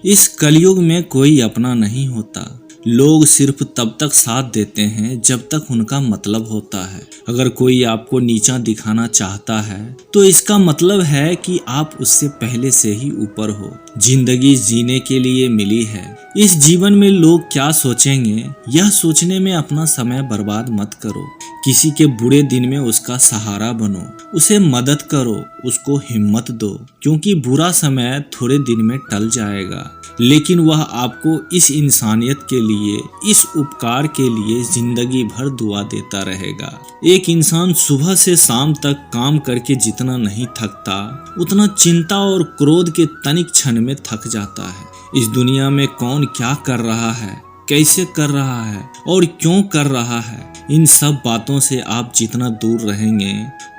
इस कलयुग में कोई अपना नहीं होता। लोग सिर्फ तब तक साथ देते हैं जब तक उनका मतलब होता है। अगर कोई आपको नीचा दिखाना चाहता है तो इसका मतलब है कि आप उससे पहले से ही ऊपर हो। जिंदगी जीने के लिए मिली है। इस जीवन में लोग क्या सोचेंगे, यह सोचने में अपना समय बर्बाद मत करो। किसी के बुरे दिन में उसका सहारा बनो, उसे मदद करो, उसको हिम्मत दो, क्योंकि बुरा समय थोड़े दिन में टल जाएगा, लेकिन वह आपको इस इंसानियत के लिए, इस उपकार के लिए जिंदगी भर दुआ देता रहेगा। एक इंसान सुबह से शाम तक काम करके जितना नहीं थकता, उतना चिंता और क्रोध के तनिक क्षण में थक जाता है। इस दुनिया में कौन क्या कर रहा है, कैसे कर रहा है और क्यों कर रहा है, इन सब बातों से आप जितना दूर रहेंगे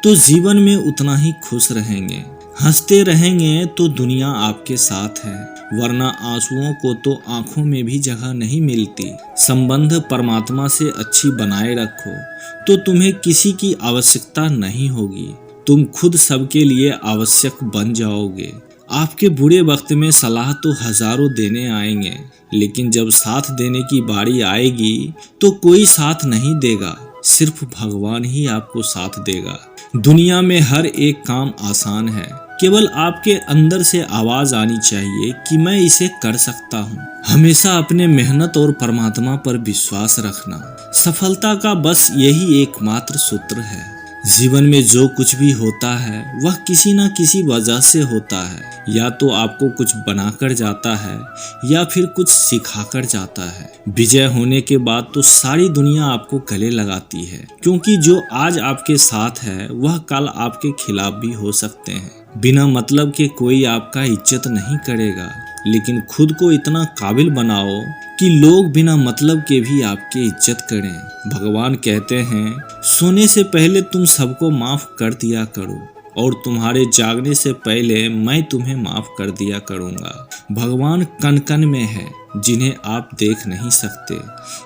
तो जीवन में उतना ही खुश रहेंगे। हंसते रहेंगे तो दुनिया आपके साथ है, वरना आंसुओं को तो आंखों में भी जगह नहीं मिलती। संबंध परमात्मा से अच्छी बनाए रखो तो तुम्हें किसी की आवश्यकता नहीं होगी। तुम खुद सबके लिए आवश्यक बन जाओगे। आपके बुरे वक्त में सलाह तो हजारों देने आएंगे, लेकिन जब साथ देने की बारी आएगी तो कोई साथ नहीं देगा, सिर्फ भगवान ही आपको साथ देगा। दुनिया में हर एक काम आसान है, केवल आपके अंदर से आवाज आनी चाहिए कि मैं इसे कर सकता हूँ। हमेशा अपने मेहनत और परमात्मा पर विश्वास रखना। सफलता का बस यही एकमात्र सूत्र है। जीवन में जो कुछ भी होता है वह किसी न किसी वजह से होता है। या तो आपको कुछ बनाकर जाता है या फिर कुछ सिखाकर जाता है। विजय होने के बाद तो सारी दुनिया आपको गले लगाती है, क्योंकि जो आज आपके साथ है वह कल आपके खिलाफ भी हो सकते हैं। बिना मतलब के कोई आपका इज्जत नहीं करेगा, लेकिन खुद को इतना काबिल बनाओ कि लोग बिना मतलब के भी आपकी इज्जत करें। भगवान कहते हैं, सोने से पहले तुम सबको माफ कर दिया करो और तुम्हारे जागने से पहले मैं तुम्हें माफ कर दिया करूंगा। भगवान कण कण में है, जिन्हें आप देख नहीं सकते,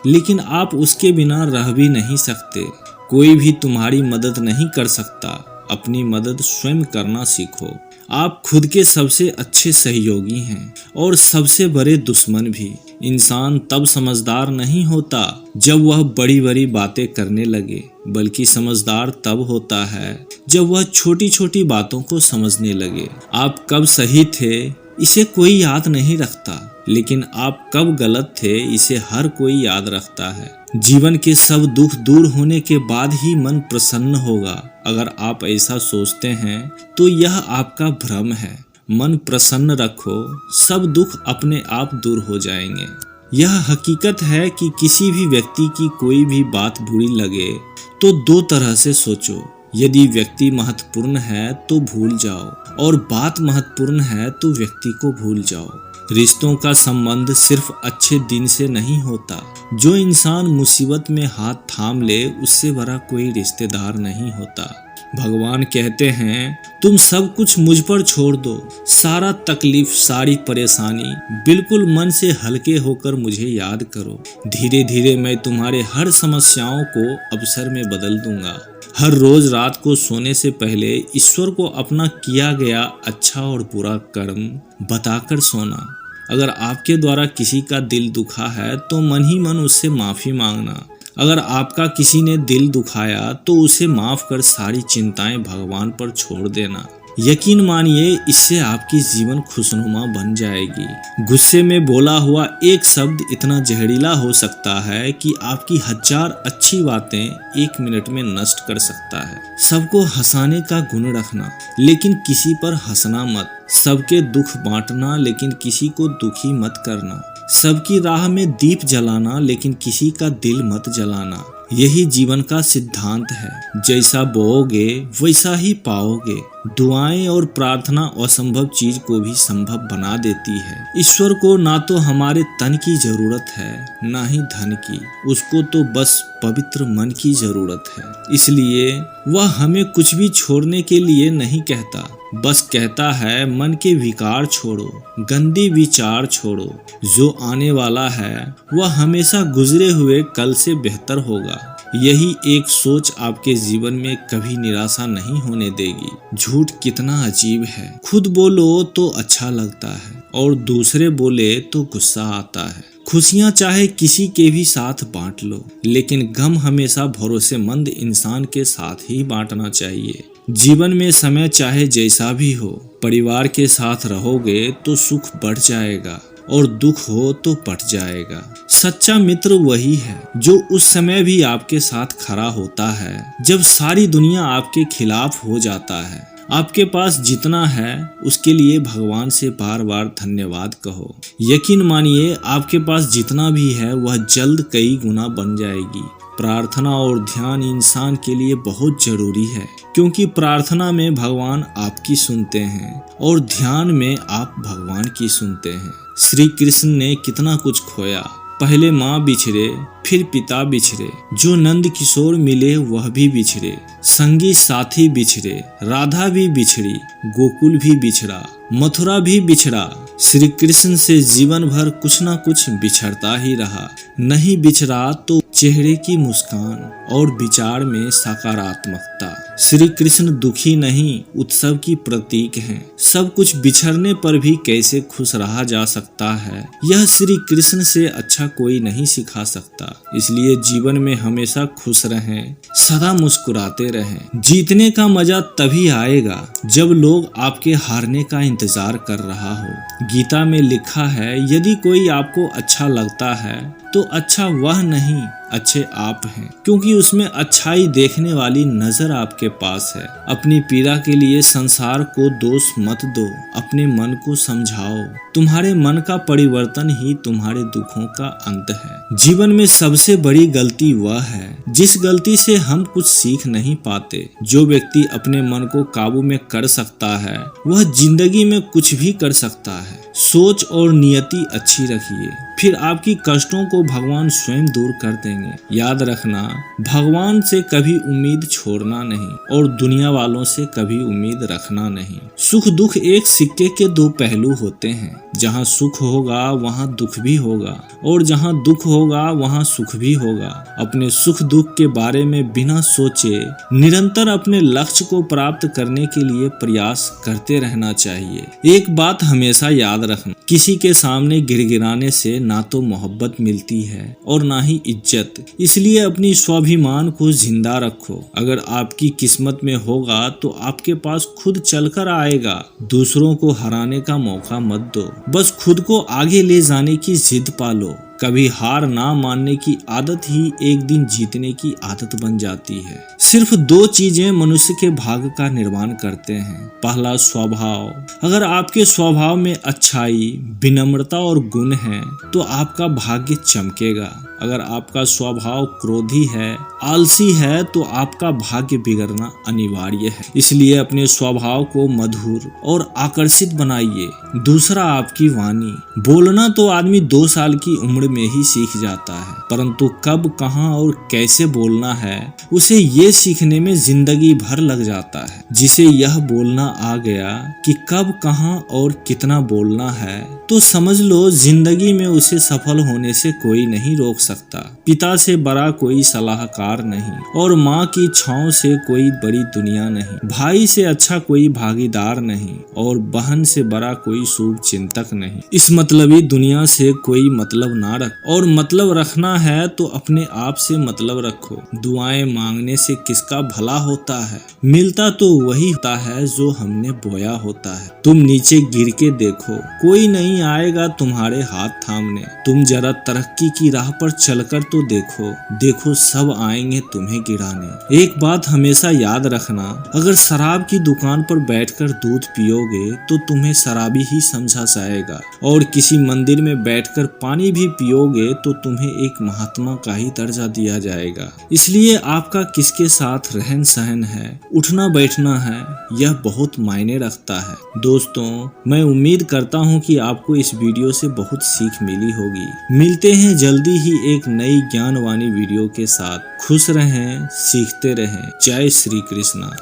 लेकिन आप उसके बिना रह भी नहीं सकते। कोई भी तुम्हारी मदद नहीं कर सकता, अपनी मदद स्वयं करना सीखो। आप खुद के सबसे अच्छे सहयोगी हैं और सबसे बड़े दुश्मन भी। इंसान तब समझदार नहीं होता जब वह बड़ी बड़ी बातें करने लगे, बल्कि समझदार तब होता है जब वह छोटी छोटी बातों को समझने लगे। आप कब सही थे इसे कोई याद नहीं रखता, लेकिन आप कब गलत थे इसे हर कोई याद रखता है। जीवन के सब दुख दूर होने के बाद ही मन प्रसन्न होगा। अगर आप ऐसा सोचते हैं तो यह आपका भ्रम है। मन प्रसन्न रखो, सब दुख अपने आप दूर हो जाएंगे। यह हकीकत है कि किसी भी व्यक्ति की कोई भी बात बुरी लगे तो दो तरह से सोचो। यदि व्यक्ति महत्वपूर्ण है तो भूल जाओ और बात महत्वपूर्ण है तो व्यक्ति को भूल जाओ। रिश्तों का संबंध सिर्फ अच्छे दिन से नहीं होता। जो इंसान मुसीबत में हाथ थाम ले उससे बड़ा कोई रिश्तेदार नहीं होता। भगवान कहते हैं, तुम सब कुछ मुझ पर छोड़ दो, सारा तकलीफ, सारी परेशानी, बिल्कुल मन से हल्के होकर मुझे याद करो। धीरे धीरे मैं तुम्हारे हर समस्याओं को अवसर में बदल दूंगा। हर रोज रात को सोने से पहले ईश्वर को अपना किया गया अच्छा और बुरा कर्म बताकर सोना। अगर आपके द्वारा किसी का दिल दुखा है तो मन ही मन उससे माफी मांगना। अगर आपका किसी ने दिल दुखाया तो उसे माफ कर सारी चिंताएं भगवान पर छोड़ देना। यकीन मानिए, इससे आपकी जीवन खुशनुमा बन जाएगी। गुस्से में बोला हुआ एक शब्द इतना जहरीला हो सकता है कि आपकी 1000 अच्छी बातें 1 मिनट में नष्ट कर सकता है। सबको हंसाने का गुण रखना, लेकिन किसी पर हंसना मत। सबके दुख बांटना, लेकिन किसी को दुखी मत करना। सबकी राह में दीप जलाना, लेकिन किसी का दिल मत जलाना। यही जीवन का सिद्धांत है। जैसा बोओगे वैसा ही पाओगे। दुआएं और प्रार्थना असंभव चीज को भी संभव बना देती है। ईश्वर को ना तो हमारे तन की जरूरत है ना ही धन की, उसको तो बस पवित्र मन की जरूरत है। इसलिए वह हमें कुछ भी छोड़ने के लिए नहीं कहता, बस कहता है मन के विकार छोड़ो, गंदी विचार छोड़ो। जो आने वाला है वह हमेशा गुजरे हुए कल से बेहतर होगा। यही एक सोच आपके जीवन में कभी निराशा नहीं होने देगी। झूठ कितना अजीब है, खुद बोलो तो अच्छा लगता है और दूसरे बोले तो गुस्सा आता है। खुशियां चाहे किसी के भी साथ बांट लो, लेकिन गम हमेशा भरोसेमंद इंसान के साथ ही बांटना चाहिए। जीवन में समय चाहे जैसा भी हो, परिवार के साथ रहोगे तो सुख बढ़ जाएगा और दुख हो तो बढ़ जाएगा। सच्चा मित्र वही है जो उस समय भी आपके साथ खड़ा होता है जब सारी दुनिया आपके खिलाफ हो जाता है। आपके पास जितना है उसके लिए भगवान से बार बार धन्यवाद कहो। यकीन मानिए आपके पास जितना भी है वह जल्द कई गुना बन जाएगी। प्रार्थना और ध्यान इंसान के लिए बहुत जरूरी है, क्योंकि प्रार्थना में भगवान आपकी सुनते हैं और ध्यान में आप भगवान की सुनते हैं। श्री कृष्ण ने कितना कुछ खोया। पहले माँ बिछड़े, फिर पिता बिछड़े, जो नंद किशोर मिले वह भी बिछड़े, संगी साथी बिछड़े, राधा भी बिछड़ी, गोकुल भी बिछड़ा, मथुरा भी बिछड़ा। श्री कृष्ण से जीवन भर कुछ ना कुछ बिछड़ता ही रहा। नहीं बिछड़ा तो चेहरे की मुस्कान और विचार में सकारात्मकता। श्री कृष्ण दुखी नहीं, उत्सव की प्रतीक हैं। सब कुछ बिछड़ने पर भी कैसे खुश रहा जा सकता है, यह श्री कृष्ण से अच्छा कोई नहीं सिखा सकता। इसलिए जीवन में हमेशा खुश रहें, सदा मुस्कुराते रहें। जीतने का मजा तभी आएगा जब लोग आपके हारने का इंतजार कर रहा हो। गीता में लिखा है, यदि कोई आपको अच्छा लगता है तो अच्छा वह नहीं, अच्छे आप हैं, क्योंकि उसमें अच्छाई देखने वाली नजर आपके पास है। अपनी पीड़ा के लिए संसार को दोष मत दो, अपने मन को समझाओ। तुम्हारे मन का परिवर्तन ही तुम्हारे दुखों का अंत है। जीवन में सबसे बड़ी गलती वह है जिस गलती से हम कुछ सीख नहीं पाते। जो व्यक्ति अपने मन को काबू में कर सकता है वह जिंदगी में कुछ भी कर सकता है। सोच और नियति अच्छी रखिए, फिर आपकी कष्टों को भगवान स्वयं दूर कर देंगे। याद रखना, भगवान से कभी उम्मीद छोड़ना नहीं और दुनिया वालों से कभी उम्मीद रखना नहीं। सुख दुख एक सिक्के के दो पहलू होते हैं। जहाँ सुख होगा वहाँ दुख भी होगा और जहाँ दुख होगा वहाँ सुख भी होगा। अपने सुख दुख के बारे में बिना सोचे निरंतर अपने लक्ष्य को प्राप्त करने के लिए प्रयास करते रहना चाहिए। एक बात हमेशा याद रखना, किसी के सामने गिड़गिड़ाने से ना तो मोहब्बत मिलती है और ना ही इज्जत। इसलिए अपनी स्वाभिमान को जिंदा रखो। अगर आपकी किस्मत में होगा तो आपके पास खुद चलकर आएगा। दूसरों को हराने का मौका मत दो, बस खुद को आगे ले जाने की जिद पालो। कभी हार ना मानने की आदत ही एक दिन जीतने की आदत बन जाती है। सिर्फ दो चीजें मनुष्य के भाग्य का निर्माण करते हैं। पहला, स्वभाव। अगर आपके स्वभाव में अच्छाई, विनम्रता और गुण है तो आपका भाग्य चमकेगा। अगर आपका स्वभाव क्रोधी है, आलसी है तो आपका भाग्य बिगड़ना अनिवार्य है। इसलिए अपने स्वभाव को मधुर और आकर्षित बनाइए। दूसरा, आपकी वाणी। बोलना तो आदमी 2 साल की उम्र में ही सीख जाता है, परंतु कब, कहां और कैसे बोलना है उसे ये सीखने में जिंदगी भर लग जाता है। जिसे यह बोलना आ गया कि कब, कहां और कितना बोलना है तो समझ लो जिंदगी में उसे सफल होने से कोई नहीं रोक सकता। पिता से बड़ा कोई सलाहकार नहीं और माँ की छांव से कोई बड़ी दुनिया नहीं। भाई से अच्छा कोई भागीदार नहीं और बहन से बड़ा कोई शुभ चिंतक नहीं। इस मतलबी दुनिया से कोई मतलब ना रख, और मतलब रखना है तो अपने आप से मतलब रखो। दुआएं मांगने से किसका भला होता है, मिलता तो वही होता है जो हमने बोया होता है। तुम नीचे गिर के देखो, कोई नहीं आएगा तुम्हारे हाथ थामने। तुम जरा तरक्की की राह पर चलकर तो देखो, देखो सब आएंगे तुम्हें गिराने। एक बात हमेशा याद रखना, अगर शराब की दुकान पर बैठकर दूध पियोगे तो तुम्हें शराबी ही समझा जाएगा, और किसी मंदिर में बैठकर पानी भी पियोगे तो तुम्हें एक महात्मा का ही दर्जा दिया जाएगा। इसलिए आपका किसके साथ रहन सहन है, उठना बैठना है, यह बहुत मायने रखता है। दोस्तों, मैं उम्मीद करता हूँ कि आपको इस वीडियो से बहुत सीख मिली होगी। मिलते हैं जल्दी ही एक नई ज्ञानवाणी वीडियो के साथ। खुश रहें, सीखते रहें। जय श्री कृष्णा।